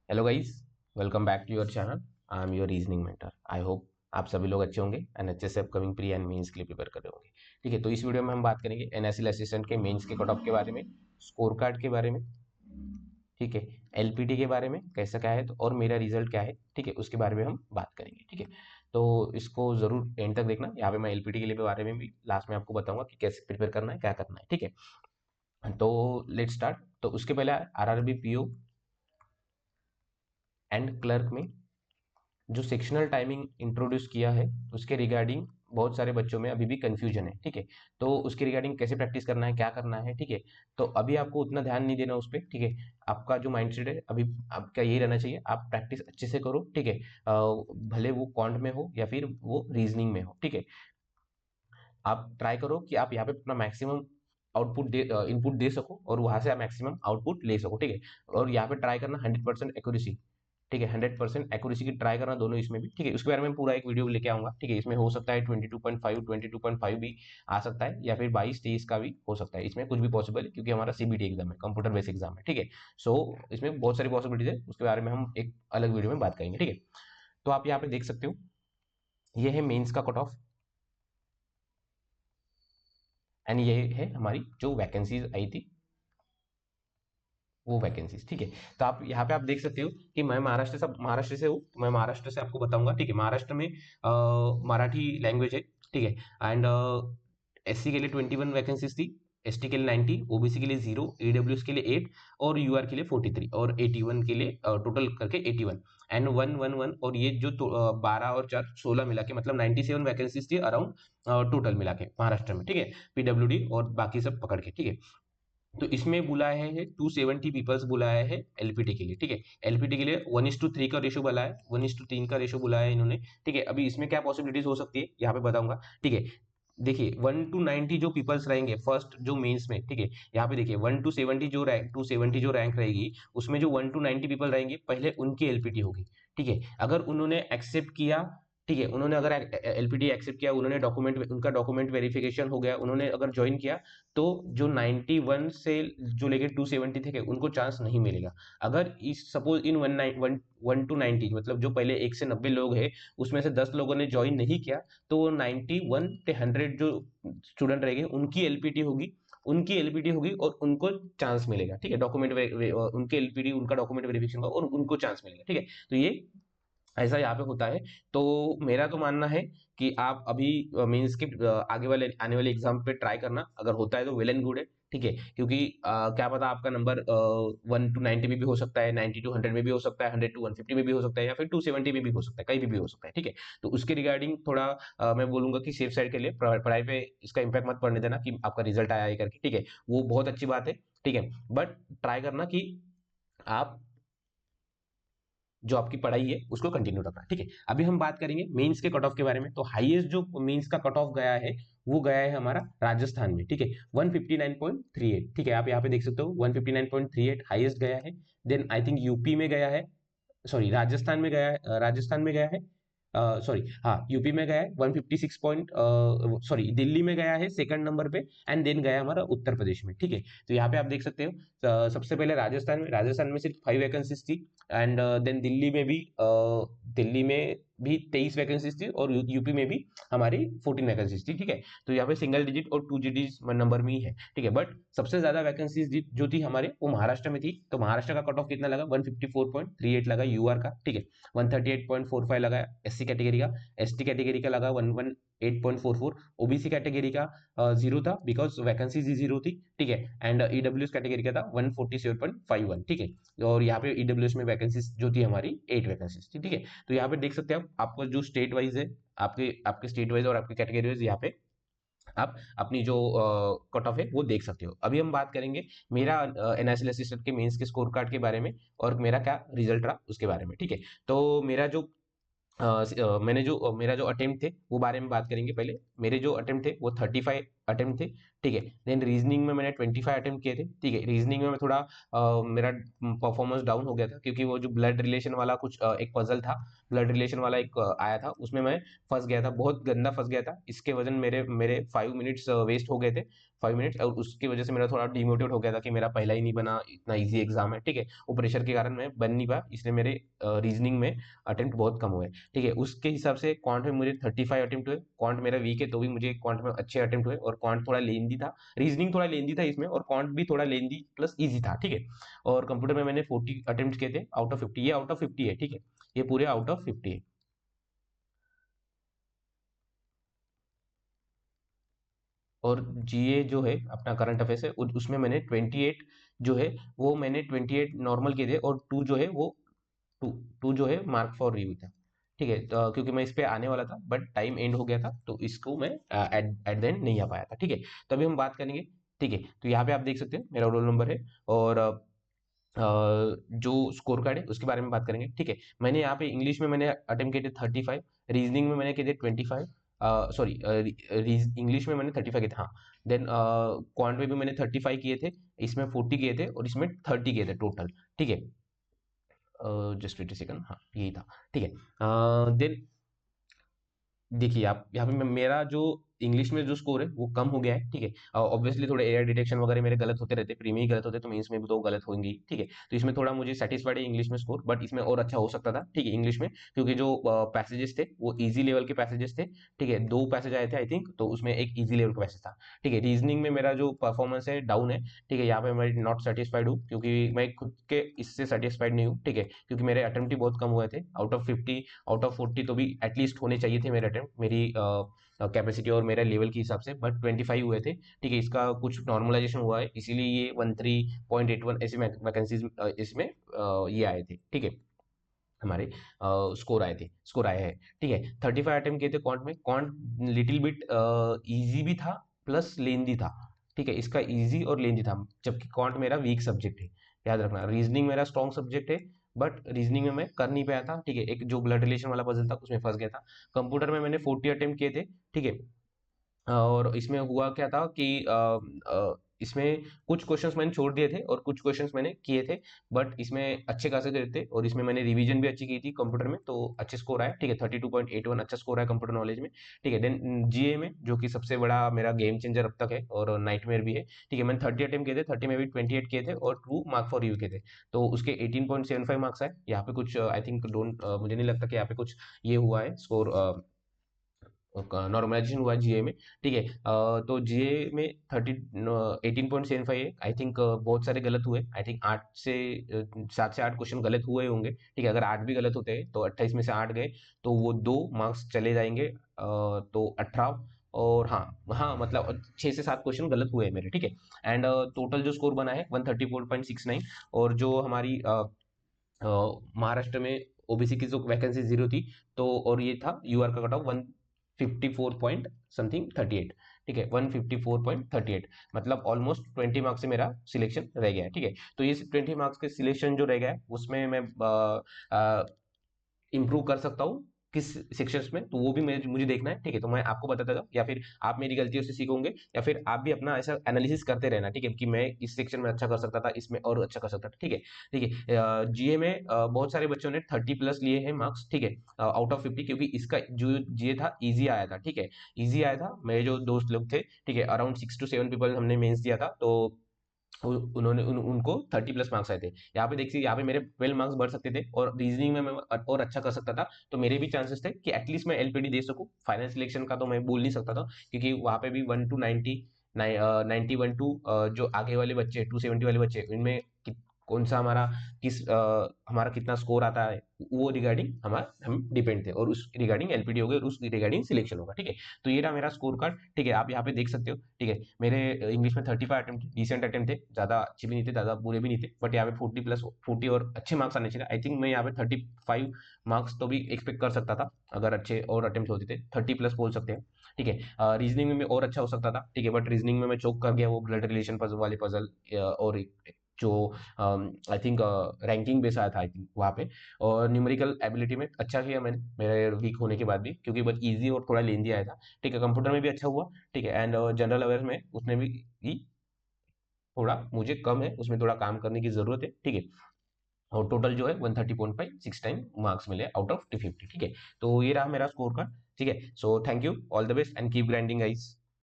Hello guys, welcome back to your channel. I am your reasoning mentor. I hope आप सभी लोग अच्छे होंगे एंड अच्छे से अपकमिंग प्री एंड मेंस के लिए प्रिपेयर कर रहे होंगे। ठीक है, तो इस वीडियो में हम बात करेंगे एनएसएल असिस्टेंट के मेंस के कट ऑफ के बारे में, स्कोर कार्ड के बारे में, ठीक है, एलपीटी के बारे में कैसा क्या है तो और मेरा रिजल्ट क्या है, ठीक है, उसके बारे में हम बात करेंगे। ठीक है, तो इसको जरूर एंड तक देखना। यहाँ पे मैं एलपीटी के लिए बारे में भी लास्ट में आपको बताऊंगा कि कैसे प्रिपेयर करना है, क्या करना है। ठीक है, तो लेट स्टार्ट। तो उसके पहले आरआरबी पीओ एंड क्लर्क में जो सेक्शनल टाइमिंग इंट्रोड्यूस किया है उसके रिगार्डिंग बहुत सारे बच्चों में अभी भी कंफ्यूजन है। ठीक है, तो उसके रिगार्डिंग कैसे प्रैक्टिस करना है, क्या करना है। ठीक है, तो अभी आपको उतना ध्यान नहीं देना उस पर। ठीक है, आपका जो माइंडसेट है अभी आपका ये रहना चाहिए, आप प्रैक्टिस अच्छे से करो। ठीक है, भले वो क्वांट में हो या फिर वो रीजनिंग में हो। ठीक है, आप ट्राई करो कि आप यहाँ पे अपना मैक्सिमम आउटपुट दे इनपुट दे सको और वहां से आप मैक्सिमम आउटपुट ले सको। ठीक है, और यहाँ पे ट्राई करना 100% एक्यूरेसी। ठीक है, 100% एक्यूरेसी की ट्राई करना दोनों इसमें भी। ठीक है, उसके बारे में पूरा एक वीडियो लेके आऊंगा। ठीक है, इसमें हो सकता है 22.5 भी आ सकता है या फिर 22-23 का भी हो सकता है। इसमें कुछ भी पॉसिबल है क्योंकि हमारा सीबीटी एग्जाम है, कंप्यूटर बेस्ड एग्जाम है। ठीक है, सो इसमें बहुत सारी पॉसिबिलिटीज है, उसके बारे में हम एक अलग वीडियो में बात करेंगे। ठीक है, तो आप यहाँ पे देख सकते हो, ये है मेंस का कट ऑफ एंड ये है हमारी जो वैकेंसीज आई थी वो वैकेंसीज। ठीक है, तो आप यहाँ पे आप देख सकते हो कि मैं महाराष्ट्र से हूँ, तो मैं महाराष्ट्र से आपको बताऊंगा। ठीक है, महाराष्ट्र में मराठी लैंग्वेज है। ठीक है, एंड एससी के लिए 21 वैकेंसीज थी, एसटी के लिए 90, ओबीसी के लिए 0, ईडब्ल्यूएस के लिए 8 और यूआर के लिए 43 और 81 के लिए टोटल करके 81 एंड 111। और ये जो 12 और 4 16 मिला के मतलब 97 वैकेंसीज थी अराउंड टोटल मिला के महाराष्ट्र में। ठीक है, पीडब्ल्यूडी और बाकी सब पकड़ के। ठीक है, तो इसमें बुलाया है 270 पीपल्स बुलाया है एलपीटी के लिए। ठीक है, एलपीटी के लिए 1:3 का रेशो बुलाया है, 1:3 का रेशो बुलाया है इन्होंने। ठीक है, अभी इसमें क्या पॉसिबिलिटीज हो सकती है यहाँ पे बताऊंगा। ठीक है, देखिए 1 to 90 जो पीपल्स रहेंगे फर्स्ट जो मेंस में। ठीक है, यहाँ पे देखिए 1 to 70 जो रैंक रहेगी उसमें जो 1 to 90 पीपल रहेंगे पहले उनकी एलपीटी होगी। ठीक है, अगर उन्होंने एक्सेप्ट किया, ठीक है, उन्होंने अगर एलपीटी एक्सेप्ट किया, उन्होंने डॉक्यूमेंट उनका डॉक्यूमेंट वेरिफिकेशन हो गया, उन्होंने अगर ज्वाइन किया, तो जो 91 से जो लेके 270 थे उनको चांस नहीं मिलेगा। अगर इस सपोज इन 1 to 90 मतलब जो पहले 1 से 90 लोग हैं उसमें से 10 लोगों ने ज्वाइन नहीं किया, तो 91 से 100 जो स्टूडेंट रहेंगे उनकी एलपीटी होगी और उनको चांस मिलेगा। ठीक है, उनके एलपीटी उनका डॉक्यूमेंट वेरिफिकेशन होगा और उनको चांस मिलेगा। ठीक है, तो ये ऐसा यहाँ पे होता है। तो मेरा तो मानना है कि आप अभी मेंस के आगे वाले आने वाले एग्जाम पे ट्राई करना, अगर होता है तो वेल एंड गुड है। ठीक है, क्योंकि क्या पता आपका नंबर 1 to 90 में भी हो सकता है, 90 to 100 में भी हो सकता है, 100 to 150 में भी हो सकता है या फिर 270 में भी हो सकता है, कहीं भी हो सकता है। ठीक है, तो उसके रिगार्डिंग थोड़ा मैं बोलूंगा कि सेफ साइड के लिए पढ़ाई पे इसका इंपैक्ट मत पड़ने देना कि आपका रिजल्ट आया है करके। ठीक है, वो बहुत अच्छी बात है। ठीक है, बट ट्राई करना कि आप जो आपकी पढ़ाई है उसको कंटिन्यू रखना। ठीक है, अभी हम बात करेंगे मेंस के कट ऑफ के बारे में। तो हाईएस्ट जो मेंस का कट ऑफ गया है वो गया है हमारा राजस्थान में। ठीक है, 159.38। ठीक है, आप यहाँ पे देख सकते हो 159.38 हाईएस्ट गया है। देन आई थिंक यूपी में गया है, सॉरी राजस्थान में गया है, राजस्थान में गया है, सॉरी हाँ यूपी में गया है 156 पॉइंट, सॉरी दिल्ली में गया है सेकंड नंबर पे एंड देन गया हमारा उत्तर प्रदेश में। ठीक है, तो यहाँ पे आप देख सकते हो सबसे पहले राजस्थान में सिर्फ 5 वैकेंसीज थी एंड देन दिल्ली में भी 23 वैकेंसीज थी और यूपी में भी हमारी 14 वैकेंसीज थी। ठीक है, तो यहाँ पे सिंगल डिजिट और 2 डिजिट नंबर में ही है। ठीक है, बट सबसे ज्यादा वैकेंसीज जो थी हमारे वो महाराष्ट्र में थी। तो महाराष्ट्र का कट ऑफ कितना लगा, 154.38 लगा यूआर का। ठीक है, 138.45 लगा एससी कैटेगरी का, एसटी कैटेगरी का लगा 118.44, ओबीसी कैटेगरी का 0 था बिकॉज वैकेंसीज ही 0 थी। ठीक है, एंड ईडब्ल्यूएस कैटेगरी का था 147.51। ठीक है, और यहाँ पे ईडब्ल्यूएस में वैकेंसीज जो थी हमारी 8 वैकेंसीज थी। ठीक है, तो यहाँ पे देख सकते हैं आप, आपको जो स्टेट वाइज है, आपके आपके स्टेट वाइज और आपके कैटेगरी वाइज यहाँ पे आप अपनी जो कट ऑफ है वो देख सकते हो। अभी हम बात करेंगे मेरा एनएसएल असिस्टेंट के मेंस के स्कोर कार्ड के बारे में और मेरा क्या रिजल्ट रहा उसके बारे में। ठीक है, तो मेरा जो मेरा जो अटेम्प्ट थे वो बारे में बात करेंगे। पहले मेरे जो अटेम्प्ट थे वो अटेम्प्ट थे, ठीक है। देन रीजनिंग में मैंने 25 अटेम्प्ट किए थे, ठीक है। रीजनिंग में मैं थोड़ा मेरा परफॉर्मेंस डाउन हो गया था, क्योंकि वो जो ब्लड रिलेशन वाला कुछ एक पजल था, ब्लड रिलेशन वाला एक आया था, उसमें मैं फंस गया था, बहुत गंदा फंस गया था। इसके वजन मेरे मेरे 5 मिनट्स वेस्ट हो गए थे, 5 मिनट्स, और उसकी वजह से मेरा थोड़ा डिमोटिवेट हो गया था कि मेरा पहला ही नहीं बना, इतना इजी एग्जाम है, ठीक है। वो प्रेशर के कारण मैं बन नहीं पाया, इसलिए मेरे रीजनिंग में अटेम्प्ट बहुत कम हुए, ठीक है। उसके हिसाब से क्वांट में मुझे 35 अटेम्प्ट हुए। क्वांट मेरा वीक है तो भी मुझे क्वांट में अच्छे अटेम्प्ट हुए, और क्वांट थोड़ा लेंदी था, रीजनिंग थोड़ा लेंदी था इसमें, और क्वांट भी थोड़ा लेंदी प्लस इजी था, ठीक है। और कंप्यूटर में मैंने 40 अटेम्प्ट किए थे आउट ऑफ 50, ये आउट ऑफ 50 है, ठीक है। ये पूरे आउट ऑफ 50 है। और जीए जो है अपना करंट अफेयर्स है, उसमें मैंने 28 जो है, वो मैंने 28 नॉर्मल किए थे, और टू जो है वो टू टू जो है मार्क फॉर रिव्यू था, ठीक है। तो क्योंकि मैं इस पे आने वाला था, बट टाइम एंड हो गया था, तो इसको मैं एट एट द एंड नहीं आ पाया था, ठीक है। तो अभी हम बात करेंगे, ठीक है। तो यहाँ पे आप देख सकते हैं मेरा रोल नंबर है, और जो स्कोर कार्ड है उसके बारे में बात करेंगे, ठीक है। मैंने यहाँ पे इंग्लिश में मैंने अटेम्प्ट किए थे 35, रीजनिंग में मैंने किए थे 25, सॉरी, इंग्लिश में मैंने 35 किए थे, हाँ। देन क्वांट में भी मैंने 35 किए थे, इसमें 40 किए थे, और इसमें 30 किए थे टोटल, ठीक है। जस्ट वेट अ सेकंड, हाँ यही था, ठीक है। देन देखिए आप यहाँ पे मेरा जो इंग्लिश में जो स्कोर है वो कम हो गया है, ठीक है। ऑब्वियसली थोड़े एयर डिटेक्शन वगैरह मेरे गलत होते रहते, प्री में ही गलत होते, तो मेंस में भी तो गलत होंगी, ठीक है। तो इसमें थोड़ा मुझे सेटिस्फाइड है इंग्लिश में स्कोर, बट इसमें और अच्छा हो सकता था, ठीक है, इंग्लिश में, क्योंकि जो पैसेजेस थे वो इजी लेवल के पैसेजेस थे, ठीक है। 2 पैसेज आए थे आई थिंक, तो उसमें एक इजी लेवल का पैसेज था, ठीक है। रीजनिंग में मेरा जो परफॉर्मेंस है डाउन है, ठीक है। यहाँ पे मैं नॉट सेटिस्फाइड हूँ, क्योंकि मैं खुद के इससे सेटिस्फाइड नहीं हूँ, ठीक है, क्योंकि मेरे अटेम्प्ट ही बहुत कम हुए थे, आउट ऑफ 50, आउट ऑफ 40 तो भी एटलीस्ट होने चाहिए थे मेरे अटेम्प्ट, मेरी कैपेसिटी और मेरे लेवल के हिसाब से, बट 25 हुए थे, ठीक है। इसका कुछ नॉर्मलाइजेशन हुआ है, इसीलिए ये 13.81 ऐसे वैकेंसीज इसमें ये आए थे, ठीक है, हमारे स्कोर आए हैं, ठीक है। 35 अटेम्प्ट किए थे क्वांट में। क्वांट लिटिल बिट इजी भी था प्लस लेंदी था, ठीक है। इसका इजी और लेंदी था, जबकि क्वांट मेरा वीक सब्जेक्ट है, याद रखना। रीजनिंग मेरा स्ट्रॉन्ग सब्जेक्ट है, बट रीजनिंग में मैं कर नहीं पाया था, ठीक है। एक जो ब्लड रिलेशन वाला पजल था उसमें फंस गया था। कंप्यूटर में मैंने 40 अटेम्प्ट किए थे, ठीक है। और इसमें हुआ क्या था कि इसमें कुछ क्वेश्चंस मैंने छोड़ दिए थे, और कुछ क्वेश्चंस मैंने किए थे, बट इसमें अच्छे खासे गए थे, और इसमें मैंने रिवीजन भी अच्छी की थी कंप्यूटर में, तो अच्छे स्कोर आए, ठीक है। 32.81 अच्छा स्कोर है कंप्यूटर नॉलेज में, ठीक है। देन जीए में, जो कि सबसे बड़ा मेरा गेम चेंजर अब तक है, और नाइटमेयर भी है, ठीक है। मैंने 30 अटेम्प्ट किए थे, 30 में भी 28 किए थे, और 2 मार्क फॉर रिव्यू किए थे, तो उसके 18.75 मार्क्स आए। यहाँ पे कुछ आई थिंक डोंट, मुझे नहीं लगता कि यहाँ पे कुछ ये हुआ है स्कोर, नॉर्मलाइजेशन हुआ है जीए में, ठीक है। तो जीए में 18.75 है आई थिंक। बहुत सारे गलत हुए, आई थिंक 7 से 8 क्वेश्चन गलत हुए होंगे, ठीक है। अगर 8 भी गलत होते हैं तो 28 में से 8 गए, तो वो 2 मार्क्स चले जाएंगे, तो 18, और हाँ, हाँ मतलब 6 से 7 क्वेश्चन गलत हुए हैं मेरे, ठीक है। एंड टोटल जो स्कोर बना है 134.69, और जो हमारी महाराष्ट्र में ओबीसी की जो वैकेंसी जीरो थी, तो और ये था यूआर का कट ऑफ 154 पॉइंट समथिंग 38, ठीक है, 154.38, मतलब ऑलमोस्ट 20 मार्क्स से मेरा सिलेक्शन रह गया है, ठीक है। तो ये 20 मार्क्स के सिलेक्शन जो रह गया है उसमें मैं इम्प्रूव कर सकता हूँ किस सेक्शंस में, तो वो भी मुझे देखना है, ठीक है। तो मैं आपको बताता जाऊँ, या फिर आप मेरी गलतियों से सीखोगे, या फिर आप भी अपना ऐसा एनालिसिस करते रहना, ठीक है, कि मैं इस सेक्शन में अच्छा कर सकता था, इसमें और अच्छा कर सकता था, ठीक है। ठीक है, जीए में बहुत सारे बच्चों ने 30+ लिए हैं मार्क्स, ठीक है, आउट ऑफ 50, क्योंकि इसका जो जीए था इजी आया था, ठीक है, इजी आया था। मेरे जो दोस्त लोग थे, ठीक है, अराउंड 6 to 7 पीपल हमने मेंस दिया था, तो उनको 30+ मार्क्स आए थे। यहाँ पे देखिए, यहाँ पे मेरे 12 मार्क्स बढ़ सकते थे, और रीजनिंग में मैं और अच्छा कर सकता था, तो मेरे भी चांसेस थे कि एटलीस्ट मैं एलपीडी दे सकूं। फाइनल सिलेक्शन का तो मैं बोल नहीं सकता था, क्योंकि वहाँ पे भी 1 to 90, 91 टू जो आगे वाले बच्चे 270 वाले बच्चे, इनमें कौन सा हमारा हमारा कितना स्कोर आता है, वो रिगार्डिंग हम डिपेंड थे, और उस रिगार्डिंग एलपीडी होगा, और उस रिगार्डिंग सिलेक्शन होगा, ठीक है। तो ये रहा मेरा स्कोर कार्ड, ठीक है, आप यहाँ पे देख सकते हो, ठीक है। मेरे इंग्लिश में 35 अटेम्प्ट डिसेंट अटेम्प्ट थे, ज़्यादा अच्छे भी नहीं थे, ज़्यादा बुरे भी नहीं थे, बट यहाँ पे 40+40 और अच्छे मार्क्स आने चाहिए। आई थिंक मैं यहाँ पे 35 मार्क्स तो भी एक्सपेक्ट कर सकता था, अगर अच्छे और अटेम्प्ट होते थे, 30+ बोल सकते हैं, ठीक है। रीजनिंग में और अच्छा हो सकता था, ठीक है, बट रीजनिंग में मैं चोक कर गया, वो ब्लड रिलेशन पजल वाले पजल, और जो आई थिंक रैंकिंग बेस आया था आई थिंक वहाँ पे। और न्यूमेरिकल एबिलिटी में अच्छा किया मैंने मेरे वीक होने के बाद भी, क्योंकि बहुत ईजी और थोड़ा लेंदी आया था। ठीक है, कंप्यूटर में भी अच्छा हुआ। ठीक है, एंड जनरल अवेयर में उसने भी थोड़ा मुझे कम है, उसमें थोड़ा काम करने की जरूरत है। ठीक है, और टोटल जो है 130.5 6 टाइम मार्क्स मिले आउट ऑफ 250। ठीक है, तो ये रहा मेरा स्कोर कार्ड। ठीक है, so thank you, all the best and keep grinding guys.